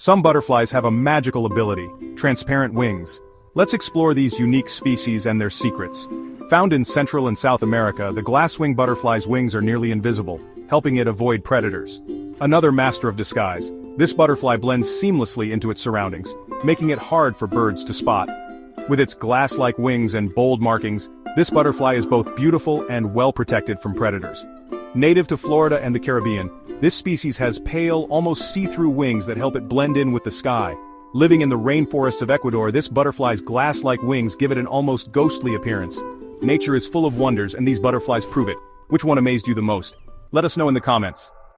Some butterflies have a magical ability, transparent wings. Let's explore these unique species and their secrets. Found in Central and South America, the glasswing butterfly's wings are nearly invisible, helping it avoid predators. Another master of disguise, this butterfly blends seamlessly into its surroundings, making it hard for birds to spot. With its glass-like wings and bold markings, this butterfly is both beautiful and well protected from predators. Native to Florida and the Caribbean, this species has pale, almost see-through wings that help it blend in with the sky. Living in the rainforests of Ecuador, this butterfly's glass-like wings give it an almost ghostly appearance. Nature is full of wonders, and these butterflies prove it. Which one amazed you the most? Let us know in the comments.